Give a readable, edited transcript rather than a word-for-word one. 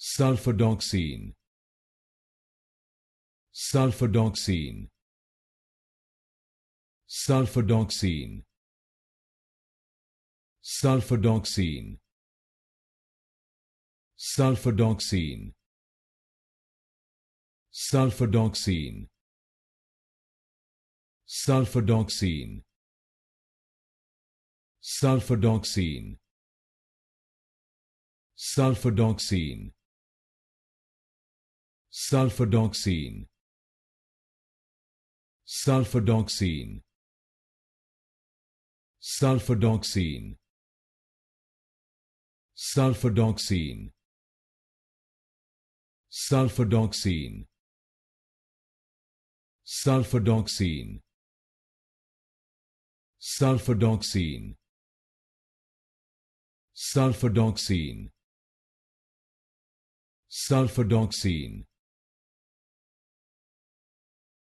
Sulfadoxine, sulfadoxine, sulfadoxine, sulfadoxine, sulfadoxine, sulfadoxine, sulfadoxine, sulfadoxine, sulfadoxine, sulfadoxine, sulfadoxine, sulfadoxine, sulfadoxine, sulfadoxine, sulfadoxine, sulfadoxine, sulfadoxine, sulfadoxine,